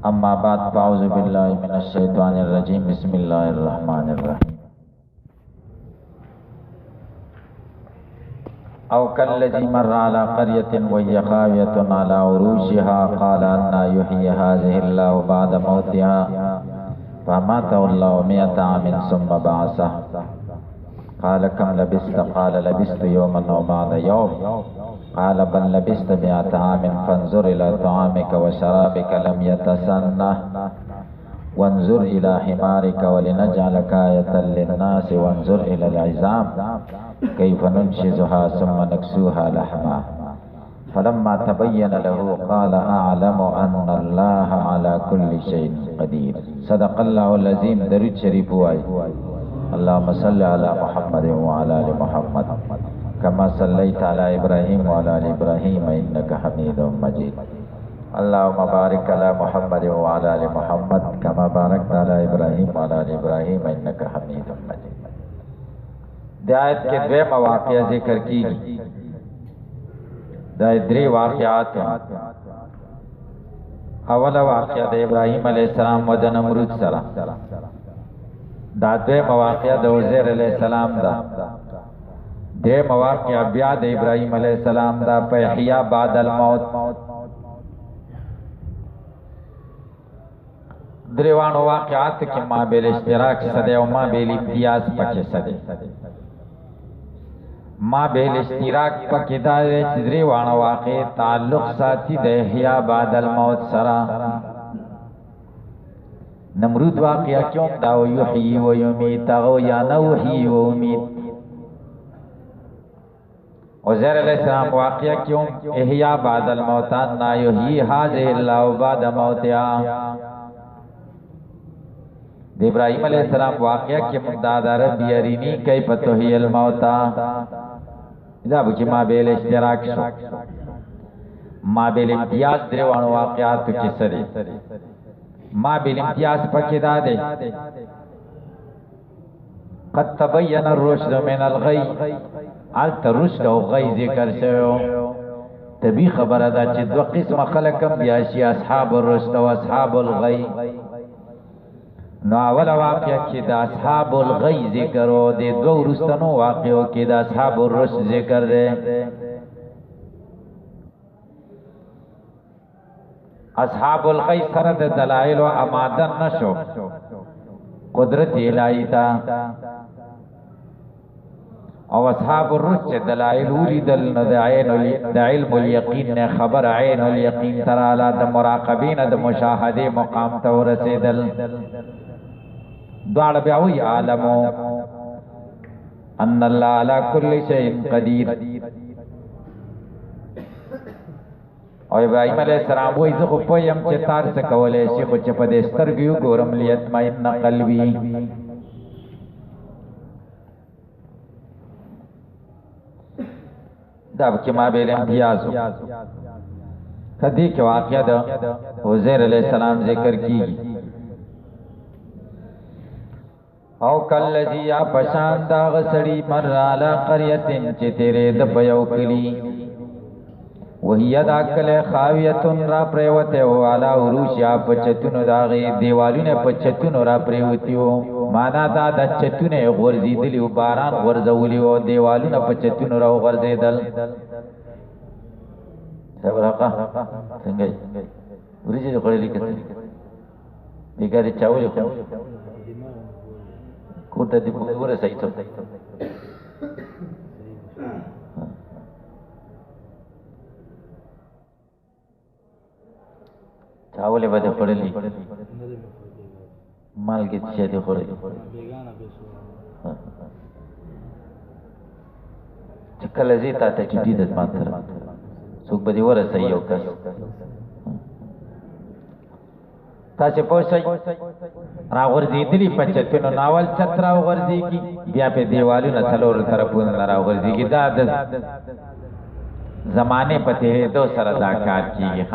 اما بعد فاعوذ بالله من الشیطان الرجیم بسم الله الرحمن الرحیم او كالذي مر على قرية وهي خاوية على عروشها قال أنى يحيي هذه الله بعد موتها فأماته الله 100 عام ثم بعثه قال كم لبثت قال لبثت يوما أو بعض يوم قال بل لبثت 100 عام فانظر إلى طعامك وشرابك لم يتسنه وانظر إلى حمارك ولنجعلك آية للناس وانظر إلى العظام كيف ننشزها ثم نكسوها لحما فلما تبين له قال أعلم أن الله على كل شيء قدير صدق الله العظيم. درود شریف وای اللهم صل على محمد وعلى آل محمد كما صليت على إبراهيم وعلى آل إبراهيم إنك حميد مجيد. اللهم بارك على محمد وعلى آل محمد كما باركت على إبراهيم وعلى آل إبراهيم إنك حميد مجيد. د آیت کې دوه مواقع ذکر کیږي. دا درې واقعات. اوله واقعه د ابراهيم عليه السلام او د نمرود سره. دا دوه مواقع د عزیر علیہ السلام دا. د مواقع بیا د ابراهيم عليه السلام دا په احیا بعد الموت. دریوانو واقعات کې ما بیل اشتراک سده او ما بیل امتیاز پکې سده. ما بیل اشتراک پکې دا چې دریوانو واقع تعلق ساتي د احیا بعد الموت سره. نمرود واقعہ کیوں دا یحیی و یمیت او یا نوحی و امید. عزیر علیہ السلام واقعہ کیوں احیا بعد الموت نا یحیی هذه الله بعد موتها. د ابراہیم علیہ السلام واقعہ کی ممداد ربی ارینی کیف تحیی الموتا. دا بچی ما بیل اشتراک شو. ما بیل امتیاز دریوانو واقعات کی سری. ما بیل امتیاز پکی دادے قد تبین الرشد من الغی. آلت رشد و غی ذکر شو. تبی خبر دا چی دو قسم خلقم بیاشی اصحاب الرشد و اصحاب الغی. نو اول واقعہ کی دا اصحاب الغی ذکر ہو دے. دو رستنو واقعوں کی دا اصحاب الرشد ذکر دے. اصحاب الغی سرد دلائل و امادن نشو قدرت الہی تا. او اصحاب الرشد دلائل اولی دل دا علم الیقین نے خبر عین الیقین ترالا دا مراقبین دا مشاہدے مقام تورسی دل. دوار بیاوی عالمو ان اللہ علا کل شئین قدیر. او ابراہیم علیہ السلام وی زخو پویم چه تار سکولے شیخو چه پدستر گیو گورم لیتمین قلبی. داب کی ما بیل امتیازو خدی کی واقعہ دا عزیر علیہ السلام ذکر کی. او کاللذی یا پشان دا غسڑی مر علا قریتن چه تیرے دبیو کلی وہی دا کل خاویتن را پریوتے ہو علا عروش یا پچتن داغی دیوالون پچتن را پریوتی ہو. مانا دا دا چتن غرزی دلی و باران غرزولی ہو دیوالون پچتن را غرزی دل. سبرقا سنگئی وریجی دو خڑی لکتی بیگاری چاولی خون کورتا دی پوری سایتو چاولی با دی خڑی لی مال کی تشیع دی خڑی چکل ازیتا تا چیٹی دت مانتر سوک بدی ورسایو کس تا چه پوشای را غرزی دلی پچتنو ناول چت را غرزی کی بیا پہ دیوالو نسلور طرفون را غرزی کی دا زمانے پتے دو سر اداکار کی.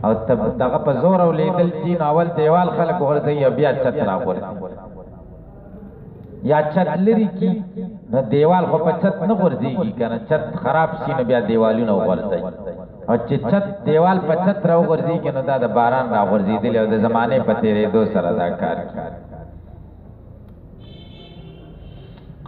او دغه په زور او لیدل چې ناول دیوال خلق غرزی بیا چت را غرزی یا چت لري کی نو دیوال خو په چت نه غرزیږي کنه. چت خراب شي نو بیا دیوالونه غرزي. او چې چت دیوال په چت راو ورځي کې نو دا د باران را ورځي دی او د زمانه په تیرې دو سره دا کار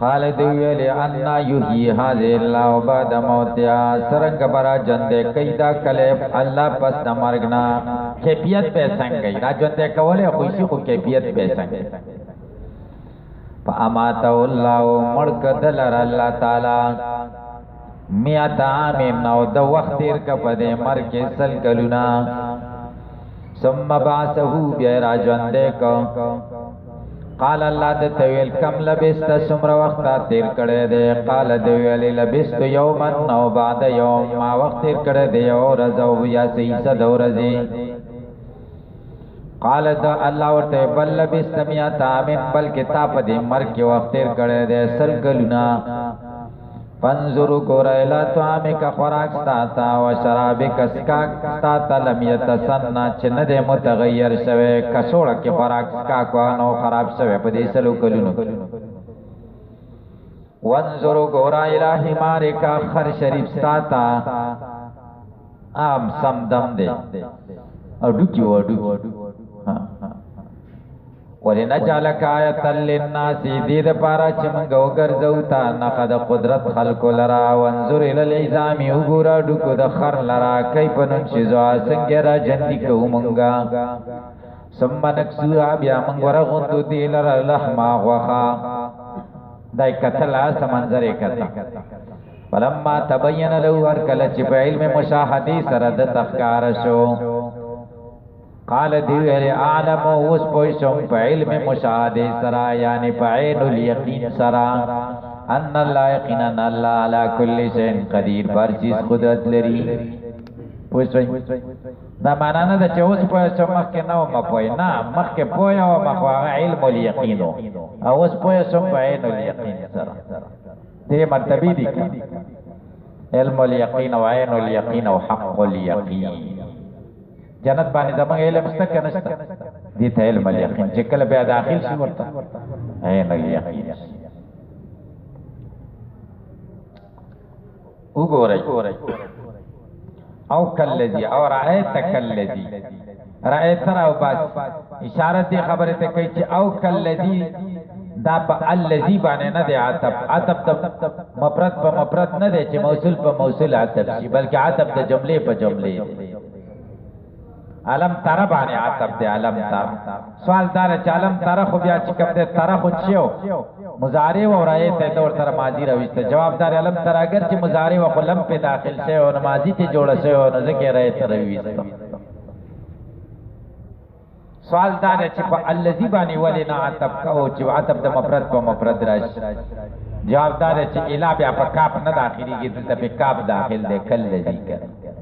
قال دیویل ان یحیی هذه الله بعد موتها سرنګ برا جند کیدا کله الله پس د مرګنا کیفیت به څنګه دا جند کوله خوشي خو کیفیت به څنګه فامات الله مرګ دلر الله تعالی میات عام نو د وخت تیر ک په دې مرګ سل کلونا ثم بعثه بیا را جند کو قال الله د تویل کم لبست سمر وخت تیر کړه دے قال د ویل لبست یوما او بعد یوم ما وخت تیر کړه دے او رزو یا سیسه دورزی قال د الله ورته بل لبست میا تامن بل کتاب دې مر کې وخت تیر کړه دے سر کلونا فانظروا قرائلا طعامك خوراک ساتا و شرابك اسکاک ساتا لم يتسنى چنه دے متغیر شوه کسوڑا کی خوراک سکاکوانو خراب شوه پدی سلو کلونو وانظروا قرائلا حمارك خر شریف ساتا آم سمدم دے او ڈوکی و ڈوکی ولنجعلك آیة للناس دید پارا چمنگو گرزوتا نخد قدرت خلق لرا وانظر الى العظام اگورا ڈکو دخر لرا کئی پننشزوا سنگرا جندی کو منگا ثم نکسوها بیا منگورا غندو دی لرا لحما وخا دای کتلا سمنظر کتا فلما تبین لو ارکلچ پا علم مشاہدی سرد تخکارشو قال دیو اعلم اوس پوشم په علم مشاهده سرا یعنی په عین الیقین سرا ان الله یقینا الله علی کل شیء قدیر بر چیز قدرت لري پوښتنه دا معنا نه ده چې اوس پوشم مخکې نو ما پوی نه مخکې پوی او مخوا علم الیقین او اوس پوشم په عین الیقین سرا دې مرتبه دي علم الیقین او عین الیقین او حق الیقین جنت باندې زمونږ علم شته که نشته دې ته علم الیقین چې کله بیا داخل شي ورته عین الیقین وګورئ او کلذي او رأیت کلذي رأیت سره او بس اشاره دې خبره ته کوي چې او کلذي دا په الذي باندې نه دی عطف عطف مفرد په مفرد نه دی چې موصول په موصول عطف شي بلکې عطف د جملې په جملې علم تر باندې عطف دی علم تر سوال دار چې علم تر خو بیا چې کوم دی تر خو چیو مضارع و رایت ته ور تر ماضی راويسته جواب دار علم تر اگر چې مضارع و لم په داخل شي او ماضی ته جوړ شي او ذکر رایت راويسته سوال دار چې په الذی باندې ولنا عطف کو چې عطف د مفرد په مفرد راشي جواب دار چې الا بیا په کاف نه داخليږي دلته په کاف داخل دی کلذی کړه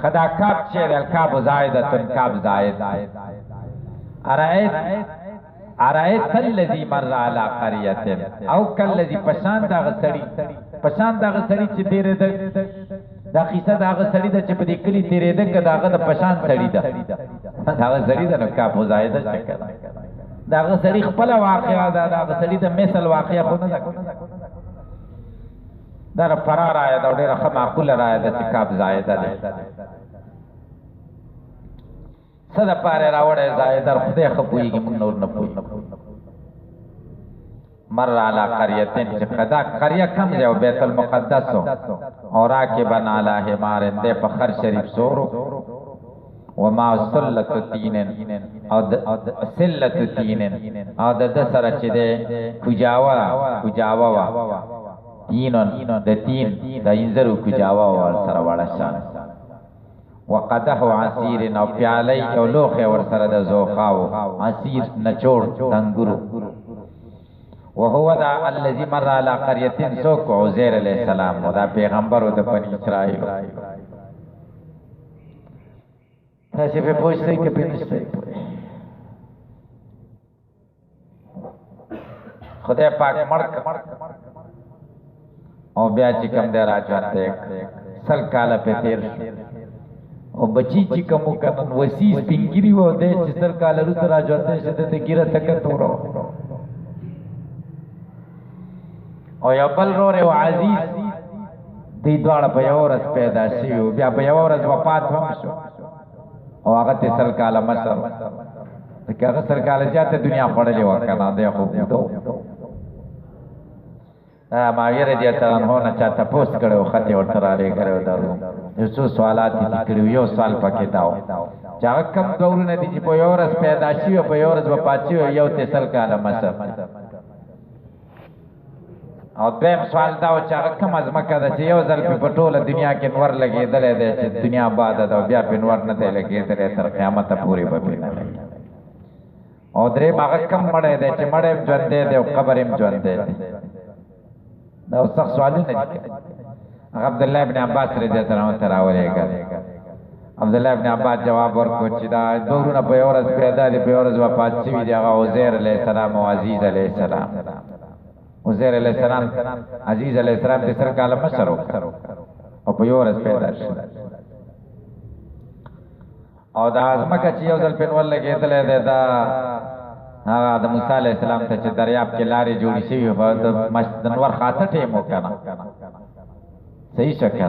خدا کاب چه دل کاب زائدتن کاب زائد ارائیت الذی مر علی قریتن او کالذی پشان دا غسڑی چه تیره دا قیصه دا غسڑی دا چه پدی کلی تیره دا که دا غد پشان سڑی دا دا غسڑی دا نو کاب زائد چکر دا غسڑی خپل واقعا دا غسڑی دا مثل واقعا خود دا دا فرار آیا دا دیر خماقول آیا دا چه کاب زائده ده صدا پاره راوڑه زائده خدای خپوئی گی من نور نپوئی مر علا قریتن چه خدا قریه کم جاو بیت المقدسو اور راکبن علا حمارن دے پخر شریف سورو وما سلت تینن او سلت تینن او دا دسر چه دے کجاوا تینن د تین د انزرو کجاوا ور سره وړه شان وقدح عصير او پیالی او لوخ ور سره د زوخاو عصير نچوړ انګورو وهو ذا الذي مر على قريه سوق عزير عليه السلام دا پیغمبر د بني اسرائيل تاسو په پوښتنه کې پېښته خدای پاک مرګ او بیا چې کوم دی راځوان دی سل کاله په تیر او بچی چې کوم کنن وسی سپینګری و دی چې سل کاله وروسته راځوان دی چې د ګیره تکه تورو او یا بل روره او عزیز دی دواړه په یو ورځ پیدا شوي بیا په یو ورځ وفات هم شو او هغه ته 100 کاله مشر ځکه هغه 100 کاله زیاته دنیا خوړلې وه که نه دی خو بوډه معاویه رضی الله عنه نه چا تپوس کړی و خط یې ورته رالېږلی و د روم یو څو سوالات یې دي کړي یو سوال پکې دا و چې هغه کوم ډولونه دي چې په یو ورځ پیدا شوي او په یو ورځ وفات شوي یو ته 100 کاله مشر او دویم سوال دا و چې هغه کومه ځمکه ده چې یو ځل پې په ټوله دنیا کې نور لګېدلی دی چې دنیا باده ده او بیا پې نور نه دی لګېدلی تر قیامته پورې به پې نه لګي او درېیم هغه کوم مړی دی چې مړی هم ژوندی دی او قبر هم ژوندی دی دا اوس سخت سوالونه دي هغه عبدالله ابن عباس رضی الله عنه ته راولېږل عبدالله ابن عباس جواب ورکړو چې دا دورونه په یو ورځ پیدا دي په یو ورځ وفات شوي دي هغه عزیر علیه السلام او عزیز علیه السلام عزیر علیه السلام عزیز علیه السلام ته 100 کاله مشر وکړ او په یو ورځ پیدا شو او دا ځمکه چې یو ځل پې نور لګېدلی دی دا هغه د موسی علیه السلام ته چې دریاب کې لارې جوړې شوي خو د نور خاطه ټیم و که نه صحیح شو که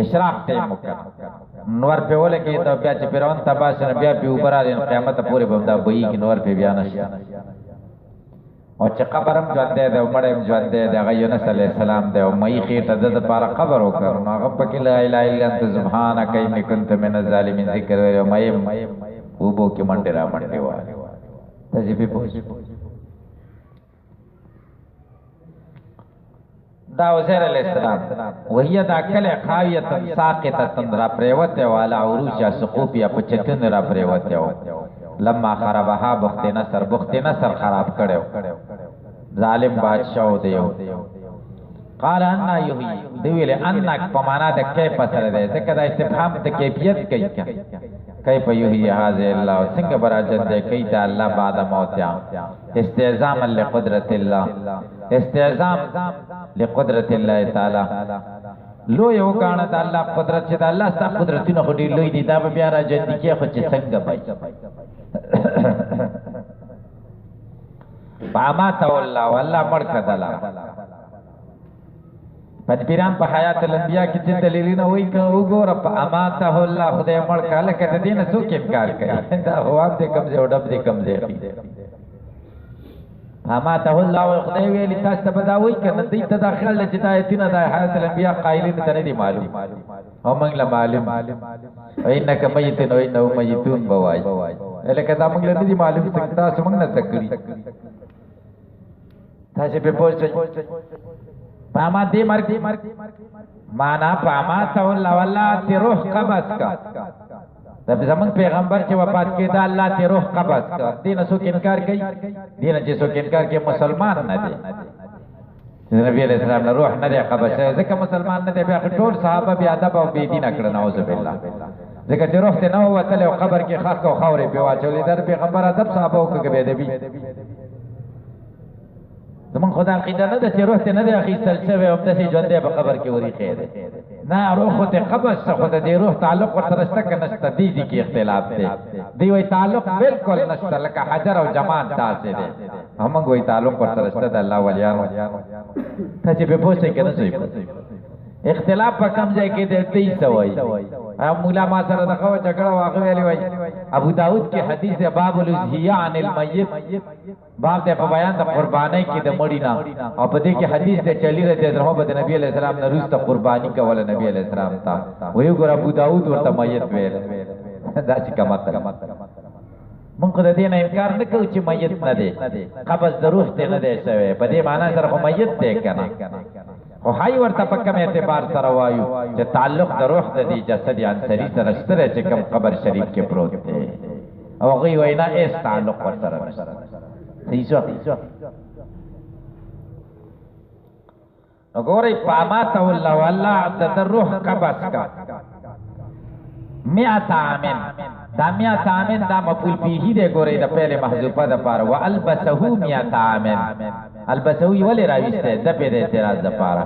اشراق ټیم و که نور پې ولګېد بیا چې فرعون تباه شو نو بیا پې اوبه راغلې نو قیامته پورې به دا بهیږي نور پې بیا نشي او چې قبر هم ژوندی دی او مړی هم ژوندی دی هغه یونس علیه السلام دی او مهي خېټه د دپاره قبر وکړ نو هغه پکې لا اله الا انت سبحانک انی کنت من الظالمین ذکر ویل او مهي اوبو کې منډې را منډې وایي تاسې پې پوه دا عزیر علیه السلام وهي دا کلی خاویة ساقطة را پریوتی و علی عروشها سقوفها په چتونو را پریوتی و لما خربها بخت نصر خراب کړو ظالم بادشاہ دیو قال انا یحیی دی ویل انا په معنا د کیف سره دی ځکه دا استفهام د کیفیت کوي کیف یحیی هذا الله څنګه براجت دی کوي ته الله بعد موتیا استعظام لقدرت الله استعظام لقدرت الله تعالی لو یو غاڼه د الله قدرت چې د الله ستاسو قدرتونه خو ډېر لوی دي دا به بیا راځي کې خو چې څنګه پای باما تولا والله مړ کدلا پنځپیران په حیات الانبیاء کې چې دلیلونه وایي که وګوره په اماته الله خدای مړ کاله کته دین څوک انکار کوي دا هواب دې کم ځای ډب دې کم ځای اماته الله خدای ویلي تاسو ته بدا وایي کنه دې تداخل چې دا ایتونه د حیات الانبیاء قائلین ته نه دي معلوم او موږ له معلوم انک میتون و انه میتون بوای لکه دا موږ له دې معلوم څنګه تاسو موږ نه تکړی تاسو په پوښتنه پاما دې مرګ معنا پاما ته الله والله ته روح قبض کا د زمون پیغمبر چې وفات کړه الله ته روح قبض کا دین څوک انکار کوي دین چې څوک انکار کوي مسلمان نه دي نبی علیہ السلام نه روح نه دی قبض ځکه مسلمان نه دی بیا ټول صحابه بیا ادب او بی دین کړه نعوذ بالله ځکه چې روح ته نه وته او قبر کې خاص او خورې په واچولې در پیغمبر ادب صحابه او کې به ادبي زمون خدا عقیده نه ده چې روح ته نه دی اخیستل شوی او تاسو ژوند په قبر کې وری خیر نه روح ته قبض څه خدای دې روح تعلق ورته شته که نشته دي کې اختلاف دی دی وی تعلق بالکل نشته لکه حجر او جماد داسې دی هم وی تعلق ورته شته د الله ولیانو ته چې په پوښتنه کې نه شي اختلاف په کم ځای کې دی سوي مولا ما سره د خو جګړه واغ ویلی وای ابو داود کې حدیث باب الزهیا عن المیت باب د بیان د قربانی کې د مړی نه او په دې کې حدیث د چلی رضی الله عنه د نبی علیہ السلام نه روسته قربانی کوله نبی علیہ السلام ته وی ګور ابو داود ورته میت ویل دا چې کومه مونږ د دې نه انکار نه کوو چې میت نه دی قبض د روح ته نه دی شوی په دې معنی سره خو میت دی کنه خو هاي ورته په کوم اعتبار سره وایو چې تعلق د روح د دې جسد عنصري سره شته چې کوم قبر شریف کې پروت دی او غي وینا ایس تعلق ورته نشته صحیح شو وګورئ پاماته الله والله د روح قبض کا 100 عامن دا 100 عامن دا مفعول به دی ګورئ د پهله محذوفه د پاره والبسه 100 عامن البسوی ولی راویسته د په اعتراض د پاره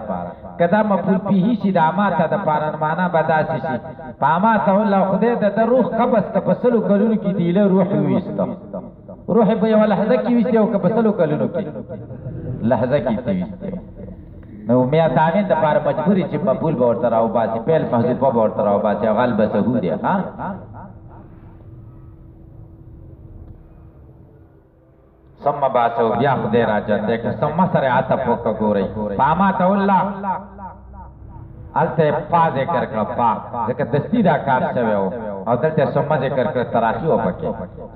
کدا مفعول به شي د اماته د پاره معنا بداسي شي پاماته الله خدای د روح قبض کا پسلو کلونو کې دی له روح ویسته روح په یو لحظه کې ویسته او په پسلو کلونو کې لحظه کې ویسته نو میا تامین د پاره مجبوری چې مقبول به ورته راو باسي پیل محذوفه به ورته راو باسي غل به سهودی ها ثم باسو بیا خدای راځه دغه ثم سره عطف وکړي پاما ته الله الته پا ذکر کړه پا ځکه دستی دا کار شوی او دلته ثم ذکر کړه تراخی و پکې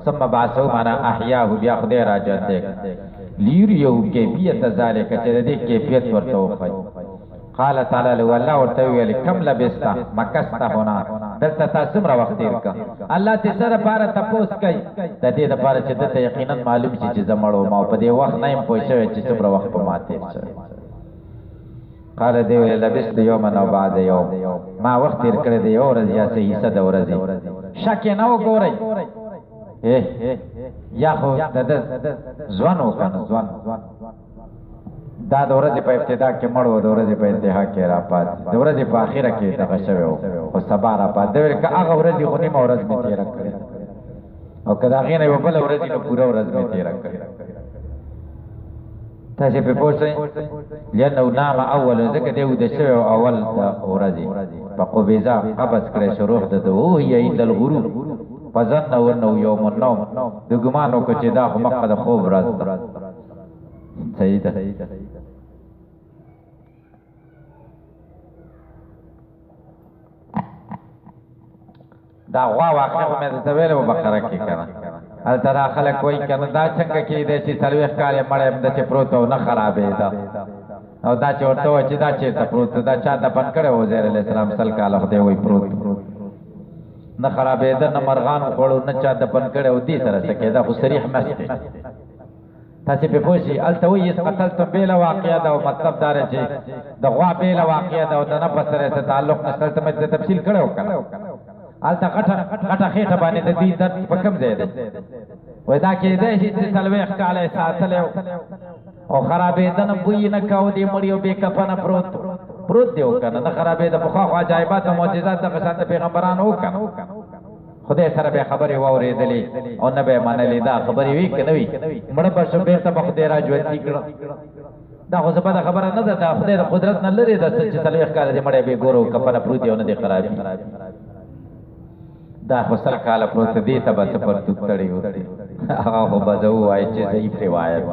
ثم باسو معنا احیاه بیا خدای راځه دغه لیریو کیفیت ذالک چې دې کیفیت ورته وخی قال تعالی لو الله ورته ویل کم لبستا مکستا ہونا دلته تاسو مر وخت تیر کا الله دې سره پاره تپوس کوي د دې لپاره چې دته یقینا معلوم شي چې زمړو ما په دې وخت نه پوښښ چې څومره وخت په ماته شي قال دې ویل لبست یوم نو بعد یوم ما وخت تیر کړی دی او ورځ یا صحیح صد ورځ شک نه وګورئ یا خو د ځوان وکنه ځوان دا د ورځې په ابتدا کې مړ و د ورځې په انتها کې را پات د ورځې په اخره کې دغه شوی و خو سبا را پات د ورځې هغه ورځې خو نیمه ورځ مې تېره کړې او که د هغې نه یوه بله ورځ نو پوره ورځ مې تېره کړې تاسې پرې پوه شئ لأنه نام اول ځکه دی ویده شوی و اول د ورځې په قبیضه قبض کړی شو روح د ده وهي عند الغروب فظنه انه یوم النوم د ګمان وکړه چې دا خو مخکې د خوب ورځ ده صحیح ده دا غوا واقع مې د ویل و بقره کې کنه ال ترا خلک کوئی کنه دا څنګه کې دې چې سلوخ کاله مړې هم د چې پروت او نه خرابې ده او دا چې ورته و چې دا چې ته پروت دا چا د پن کړه و زیر علی السلام سل کاله خدای وای پروت نه خرابې ده نه مرغان خوړو نه چا د پن کړه او دې سره څه کېدا خو صریح مسته تاسې په پوښي الته وایي قتلتم بیله واقعه ده او مطلب دا دی چې د غوا بیله واقعه ده او د نفس سره څه تعلق نشته ته مې تفصیل کړی و کنه الته غټه خېټه باندې د دې درد په کوم ځای دی وایي دا کېدی شي چې څلوېښت کاله یې ساتلی او خرابېده نه بوی نه کو دې مړي او بې کفنه پروت دی و کنه نه خرابېده پخوا خو عجایبات او معجزات دغه شان د پیغمبرانو و کنه خدای سره به خبرې واورېدلې او نه به منلې دا خبرې وي که نه وي مړه به شو بېرته به خدای را ژوندي کړه دا خو څه بده خبره نه ده دا خدای د قدرت نه لرې ده چې څلوېښت کاله دې مړی بې ګوره و کفنه پروت دی او نه دې خرابي دا خو سل کاله پروت دې ته به څه پرتوب کړی و هغه خو به زه ووایي چې ضعیف روایت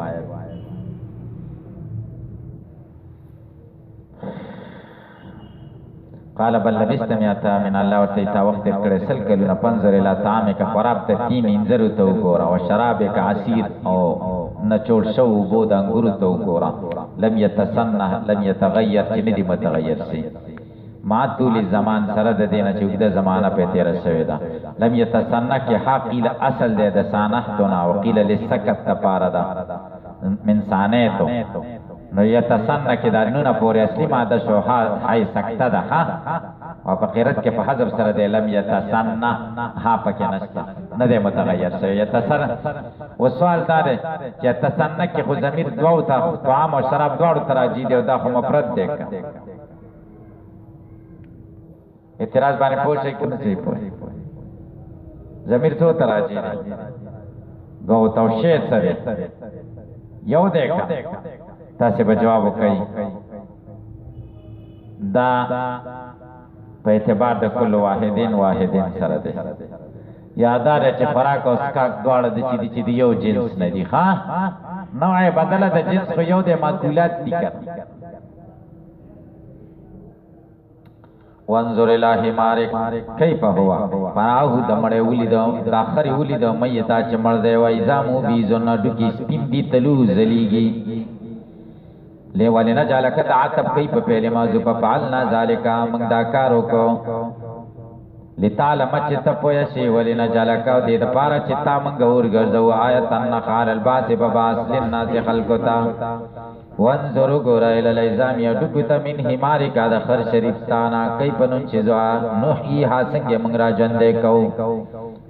قال بل لبست مئة من الله ورته تا وخت کړه سل کلونه پنځر اله طعامک خراب ته تین انځر ته وګوره او شرابک عصیر او نچول شو بود انګور ته وګوره لم يتسنه لم يتغير چې ندی متغیر شي ما طول زمان سره د دینه چې د زمانہ په تیر شوی دا لم يتسنه کې حقیل اصل د سانحتنا وقیل لسکت تپاره دا من سانیتو نو یتسنه کې دا نونه پورې اصلي ماده شو هاي سکته ده ها او په قرات کې په حذف سره د لم یتسنه ها پکې نشته نه دی متغیر شوی یتسنه و سوال دا دی چې یتسنه کې خو ضمیر دوه ته طعام او شراب دواړو ته راځي دی او دا خو مفرد دی اعتراض باندې پوښتنه کوي چې ضمیر څو ته راځي غو توشید سره یو دی تاسې به جواب وکړئ دا په اعتبار د کل واحدین سره دی یادار چې خوراک او څښاک دواړه د چې د یو جنس نه دي ښه نوع بدله د جنس خو یو د معقولات دي که وانظر الى حمارک کیف هو فراهو د مړې ولیدو د اخرې ولیدو میتا چې مړ دی وایي زامو بیزونه ډوکي سپین دي تلو ځلیږي لیوالی نجالکت عطب کئی پا پہلے موضوع پا فعلنا ذالکا منگ داکارو کو لتعلم چتا پویشی ولی نجالکا دید پارا چتا منگ ورگرزو آیتا نخار الباس پا باس لنناس خلقتا وانظرو گورا الالعظامی ڈکتا من حماری کا دخر شریفتانا کئی پنن چیزوا نوحی حاسنگ منگ را جندے کو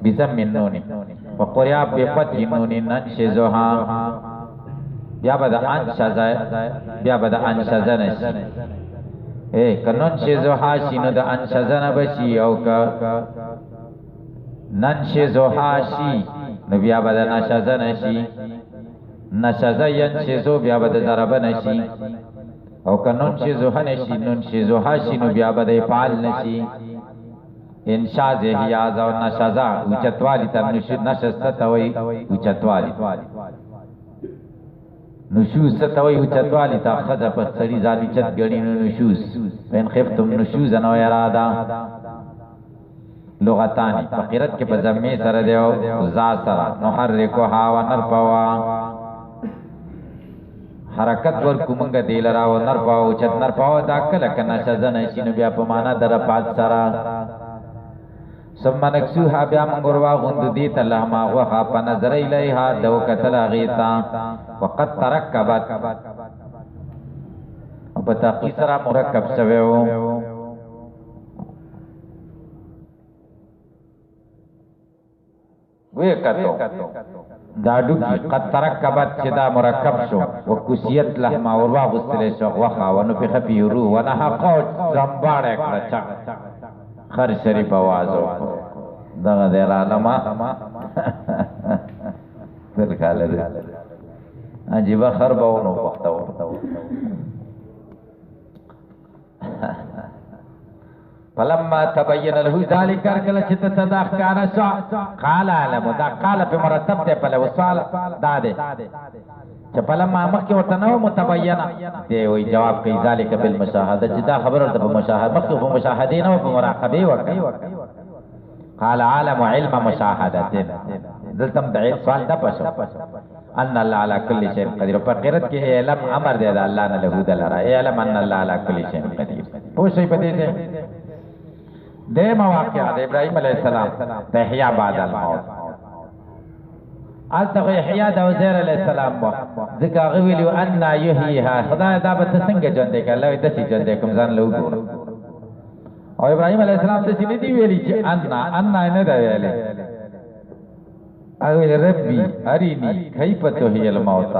بزم من نونی وقریاب بفتح نونی ننشزوها بیا به د انشزه نشي که ننشزوها شي نو د انشزه نه به شي او که ننشزوها شي نو بیا به د نشزه نشي نشزه ینشزو بیا به د ضربه نشي او که ننشزها نشی ننشزها شی نو بیا به د افعال نشي انشاء زهیاز او نشزا اوچتوالی تر نشست توي اوچتوالی نشوز ستوي اوچتوالی تا خزه په سړي ځاني چت غړي نشوز وین خفتم نشوز نو اراده لغتانی فقرت کې په ضمه سره دی او ذا سره نحرکها ونرفعها حرکت ورکو مونږ دیلرا او نرفعو چت نرفعو دا کله کنه شزن شي نو بیا په معنا در پات سره ثم نکسوها بیا مونږ وروا غوند دي ته ما وخا په نظر الیها دو کتل غیتا وقد ترکبت او په تحقیق سره مرکب شویو وی کتو داډو کی قد ترکبت چې دا مرکب شو وکسیت لحما وروا غسل شو وخا ونو په خفي روح ونه قوت زمباړه کړه چا خر شریف आवाजو دغه د علامه تل کاله عجیب خربونو وخت ورته فلما تبين له ذلك کله چې تداخ کار شو قال علم دا قال په مرتب ته په وصال دا ده چې فلما مخکې ورته نو متبینه دی وی جواب کوي ذلك بالمشاهده چې دا خبره ده په مشاهده مخکې په مشاهده نه په مراقبه وکړي قال عالم علم مشاهده دلته د سوال ده پښه ان الله على كل شيء قدير په قرات کې علم امر دی دا الله نه له دلاره علم ان الله على كل شيء قدير پوښي پدې ده د مواقع د ابراهيم عليه السلام د احیا بعد الموت الته احیا د وزیر عليه السلام وو ځکه غویلو ان یحییها خدای دا به څنګه ژوند کړي د سې ژوند کوم ځان له وګور او ابراهيم عليه السلام د سې دی ویلي چې ان نه دا ویلي او ربي ارینی کیف تحیی الموت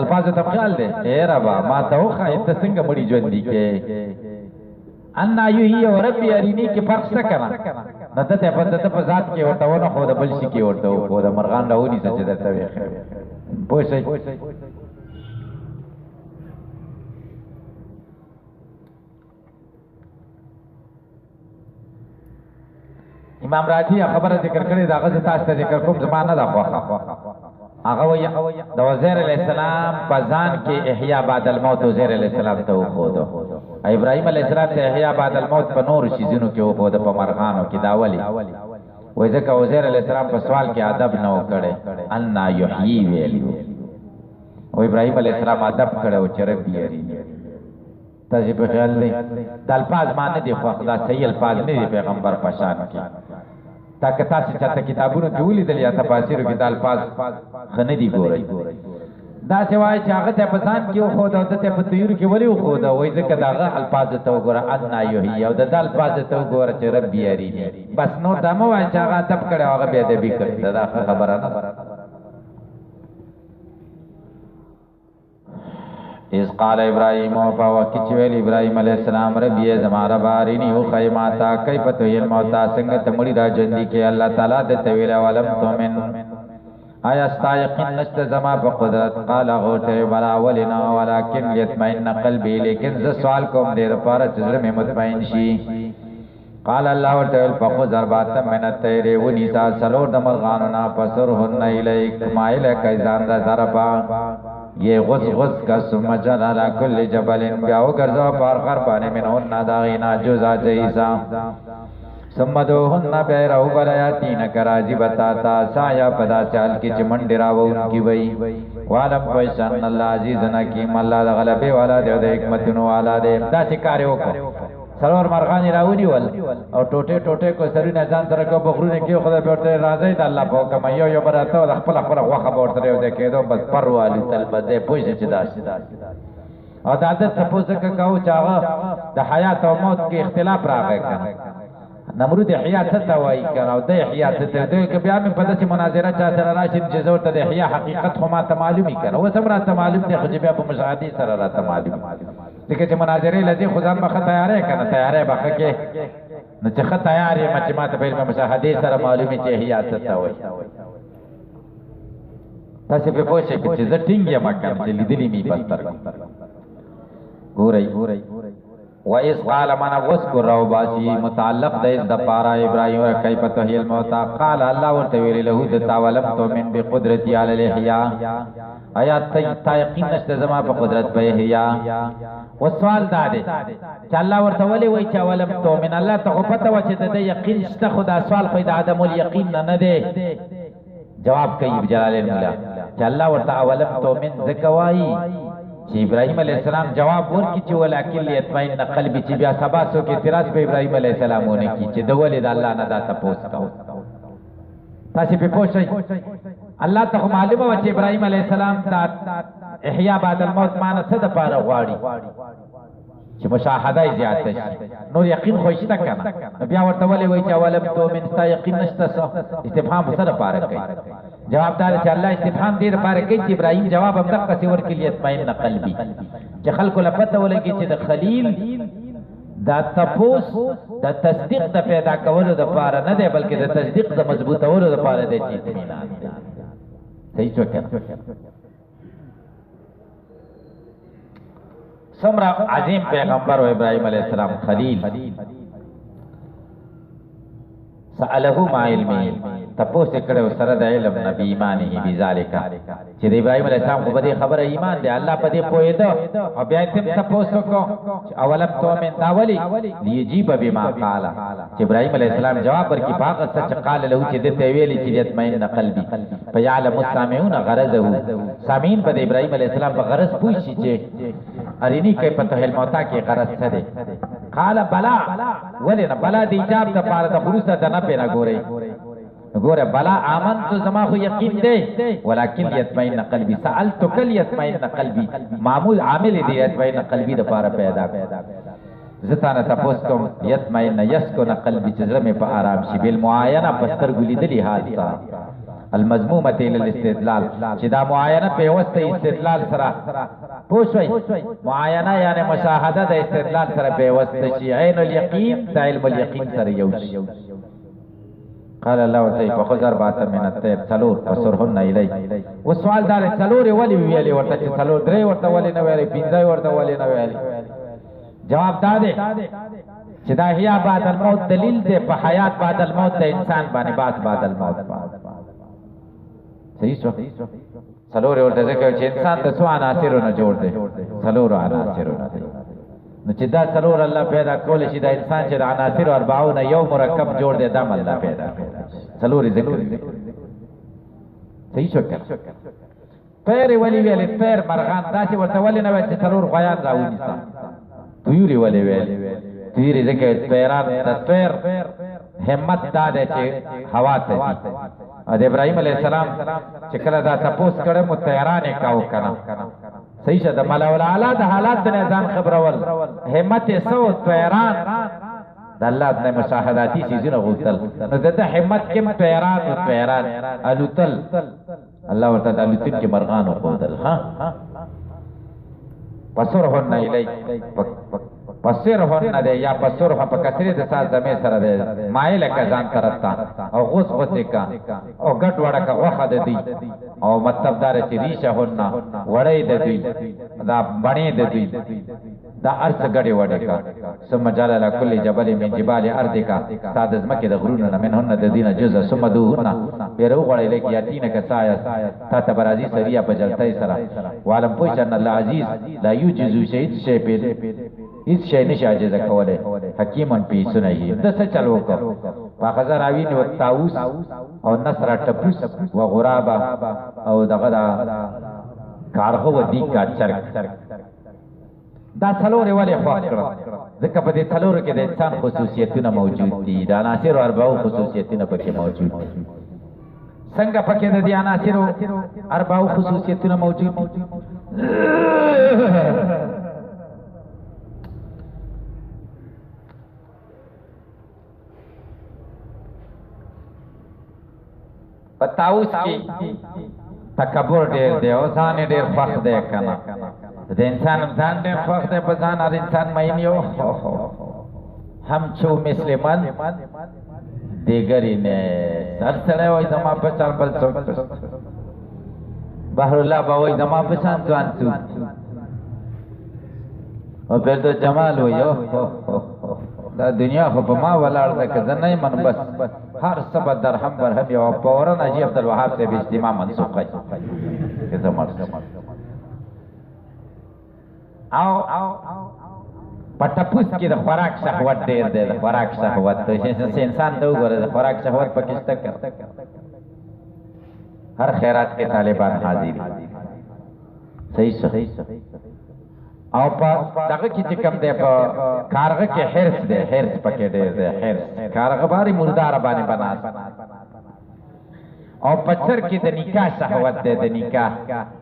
الفاظ ته خیال دي اے ربا ما ته خو ته څنګه مړي ژوند کې ان یحیی او ربی ارینی کې فرق څه کړه نته په ذات کې ورته ونه خو د بل شي کې ورته خو د مرغان راونی څه درته وي پوښي امام راضی خبره ذکر کړي دا غزه تاسو ته ذکر کوم زمانہ دا خوخه هغه وی د وزیر علی السلام په ځان کې احیا بعد الموت وزیر علی السلام ته وخوده ابراهيم عليه السلام ته احیا بعد الموت په نور شیزونو کې وخوده په مرغانو کې داولي وای ځکه وزیر علی السلام په سوال کې ادب نه وکړي ان یحیی ویلی او ابراهيم عليه السلام ادب کړو چې ربي یری تاسو په خیال دی د الفاظ معنی دی خو خدا صحیح الفاظ نه دی پیغمبر په شان کې تاکه تاسو چې کتابونو کې ولیدل یا تفاسیر کې د الفاظ خنه دی ګورئ دا سوای چې هغه ته پسان کې خو د ته په تیر کې ولی خو دا وای ځکه داغه الفاظ ته وګوره ان یحیی او د الفاظ ته وګوره چې ربي یری بس نو دمو وای چې هغه تب کړه هغه به ادبی کړ دا خبره نه اس قال ابراهيم فوقت ویل ابراهيم عليه السلام ربي زماره بارینی او خیماتا کیف تو الموت څنګه تمړي را جندي کې الله تعالی د تویل ولم تؤمن آیا استایقین نشته زما په قدرت قال غوته بلا ولنا ولكن يطمئن قلبي لیکن ز سوال کوم دې لپاره چې زړه مې مطمئن شي قال الله تعالی فخذ اربات من الطير ونسا سلور د مرغاننا پسرهن الیک مایل کایزان را ضربا یہ غص کا سمجل علی کل جبل بیاو گرزو پار غر بانے منہن داغینا جزا جیسا سمدوہن بیرہو بلیاتین کراجی بتاتا سایا پدا چال کی چمن ڈراو ان کی وئی والم پیشان اللہ عزیز نکیم اللہ دا غلبے والا دے دا حکمتنو والا دے دا سکارے کو سرور مرغانی راونی ول او ټوټه ټوټه کو سری نه ځان سره کو بغرونه کې خدای په ورته راځي د الله په حکم یو براته د خپل واخه ورته یو کېدو بس پروالی تل بده پوښتنه چې داسې او د عادت تاسو کې کاو چې هغه د حیات او موت کې اختلاف راغی کنه نمرود احیا څه ته وایي کنه او د احیا څه ته دوی کې بیا مې په داسې مناظره چا سره راشي چې زور ته د احیا حقیقت خو ما ته معلومي کنه و سم را ته معلوم دی خو بیا په مشاهدي سره را ته معلوم دغه چې مناظره لذي خدان مخه تیارې کنه تیارې بخه کې نو چې خه تیارې مچ ما ته په مشاهدي سره معلومي چې احیا څه ته وایي تاسو په پوښتنه کې چې زه ټینګ یم کنه چې لیدلې می بستر ګورئ وَإِذْ قَالَ مَنَ وَذْكُرْ رَوْبَاسِي متعلق د اذ د پارا ابراهیم کیف تحیی الموتى قال الله ورته ویل له د تاولم تو من بقدرتي علی الاحیاء آیات ته یقین نشته زما په قدرت په احیا و سوال دا دی چې الله ورته ولي وای چې اولم تو من الله ته پته و چې د یقین شته خدا سوال خو د عدم الیقین نه دی جواب کوي جلالین مولا چې الله ورته اولم تو من زکوای چې ابراهيم عليه السلام جواب ورکړي چې ولکن یطمئن قلبي چې بیا سبا سو کې اعتراض په ابراهيم عليه السلام ونه کی چې د ولید الله نه دا تاسو کاو تاسو په پوښتنه الله ته معلومه و چې ابراهيم عليه السلام دا احیا بعد الموت معنی څه د پاره غواړي چې مشاهده زیاته شي نور یقین خوښته کنه بیا ورته ولې وای چې اولم تو من ستا یقین نشته استفهام سره پاره کوي جواب دار چې الله استفهام دې لپاره کوي چې ابراهيم جواب هم دغه څه ورکړي اطمئن قلبي چې خلکو لپاره ولګي چې د خلیل دا تپوس د تصدیق د پیدا کولو د لپاره نه دی بلکې د تصدیق د مضبوطولو د لپاره دی چې اطمینان دی صحیح څه سمرا عظیم پیغمبر و ابراهيم عليه السلام خلیل سأله ما علمه تپوس کړه سره د علم نبی ایمانه بذالک چې د ابراهيم عليه السلام په دې خبره ایمان دی الله په دې پوهیدو او بیا تم تپوس وکړو اولم تو من داولی لیجیب بما قال چې ابراهيم عليه السلام جواب ورکړي باغ سچ قال له چې دې ویلي چې اطمئن قلبي فيعلم السامعون غرضه سامعين په ابراهيم عليه السلام په غرض پوښي چې ارینی کې پته هل موتا کې غرض څه دی قال بلا ولنا بلا دی جواب د پاره د خروج ته نه پیرا ګوري ګوره بلا آمن تو زما خو یقین دی ولکن یطمئن قلبی سألتک یطمئن قلبی معمول عامل دی یطمئن قلبی د پاره پیدا زتانه تاسو کوم یطمئن یسکن قلبی چې زمه په آرام شي بل معاینه پستر ګلی دلی حادثه المذمومه الى الاستدلال چې دا معاینه په واسطه استدلال سره پوښوي معاینه یعنی مشاهده د استدلال سره په واسطه شي عین الیقین د علم الیقین سره یو شي قال الله تعالی فخذ اربعه من الطير ثلور فسرهن الی و سوال دار ثلور ولی ویلی ورته چې ثلور درې ورته ولی نه ویلی پنځه ورته ولی نه ویلی جواب داده چې دا هيا بعد الموت دلیل دی په حیات بعد الموت د انسان باندې باس بعد الموت صحیح شو ثلور ورته ځکه چې انسان د څو عناصرونو جوړ دی څلور عناصرونه نو چې دا څلور الله پیدا کول شي دا انسان چې د عناصر 40 یو مرکب جوړ دی دا الله پیدا څلور ذکر صحیح شو پیر ولی ویل پیر مرغان دا چې ورته ولی نه چې څلور غیان راوځي تویری ولی ویل تویری ذکر پیران د پیر همت دا دی چې هوا ته دي د ابراهيم عليه السلام چې کله دا تپوس کړه مو تیارانه کاو کنه صحیح شه د ملول اعلی د حالات نه ځان خبرول همت سو تیاران د الله د مشاهداتي سيزونه غوتل نو د همت کې تیاران او تیاران الوتل الله ورته د الوتل کې مرغان غوتل ها پسورهن الی پسورهن ده یا پسورها په کثرې د ساز زمې سره ده مایل کا ځان ترتا او غوس غوسه کا او ګټ وړه کا وخه ده دی او مطلب دار چې ریشه هننا وړې ده دی دا باندې ده دی دا ارث غړې وړې کا ثم جعل له كل جبل من جبال ارض کا ساده زمکه د غرونو نه منهن د دینه جزء ثم دوهن پیرو غړې لکه یاتینه کا سایه تا تبرازی سریا په جلتای سره وعلم پوښتن الله عزیز لا یوجزو شهید شی په هیڅ شی نشي عاجز کوله حکیمن پی سنئی د څه چلو کو فخذ راوین او طاووس او نصر ټپوس و غرابا او دغه کارغه و دی کا چرګ دا څلور ولی خو کړه ځکه په دې څلور کې د انسان خصوصیتونه موجود دي دا عناصر او 40 خصوصیتونه پکې موجود دي څنګه پکې د دې عناصر او 40 خصوصیتونه موجود دي پتاوس کی تکبر ډیر دی او ځان ډیر خوښ دی کنه د انسان ځان ډیر خوښ دی په ځان هر انسان مې یو هم چو مسلمان دیګری نه سر سره وای زما په چل بل څوک بهر الله به وای زما په شان ځان څو او پھر تو جمال ہوئی دا دنیا خو په ما ولاړ ده که زه نه یم نو بس هر څه به درهم برهم یو فورا حاجي عبدالوهاب صاحب اجتماع منسوخ کړي که زه مړ شم او په ټپوس کې د خوراک شهوت ډېر دی د خوراک شهوت انسان ته وګوره د خوراک شهوت پکې شته که هر خیرات کې طالبان حاضر صحیح صحیح او په دغه کې چې کوم دی په کارغه کې حرص دی حرص پکې ډېر دی حرص کارغه باري مردار باندې بناس او په چرګ کې د نکاح شهوت دی د نکاح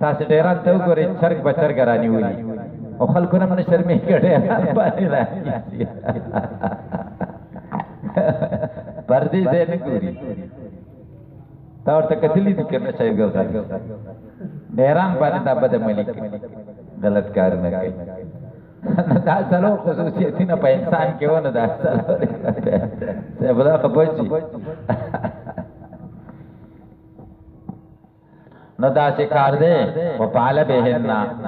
تاسو ډېران ته وګورئ چرګ به چرګ رانیولي او خلکو نه منې شرمې کړې باندې راځي پردې ځای نه ګوري تا ورته کتلي دي که نه شاید ګرځي ډېران باندې دا بدعملي کوي غلط کارونه کوي دا څلور خصوصیتونه په انسان کې ونه دا څلور صاحب دا خبر شي نو دا چې کار دی و پاله بهن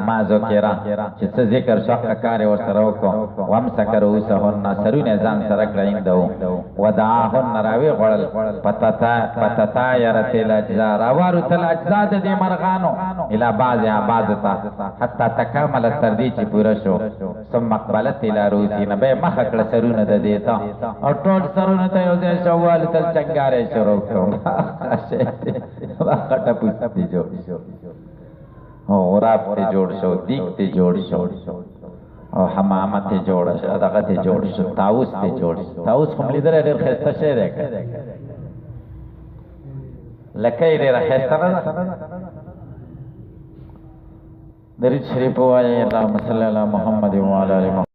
ما ذکرا چې څه ذکر شو کار ور سره وکړو وم سکرو سهن سرونه ځان سره کړیندو وداهن راوي غړل پتتا يرتل اجزا راوارو تل اجزا د دې مرغانو اله بعضه حتا تکمل تردی چې پوره شو ثم قبلت الى روزي نبه مخ کړه سرونه د دې ته او ټول سرونه ته یو ځای شوال تل چنګاره شروع کړو واخټه پوښتې او غراب ته جوړ شو دیک ته جوړ شو او حمامه ته جوړ شو دغه ته جوړ شو طاووس ته جوړ شو طاووس هم لیدل ډېر ښایسته شی دی لکۍ ډېره ښایسته نه ده درود شریف ووایئ اللهم صل علی محمد وعلی آل محمد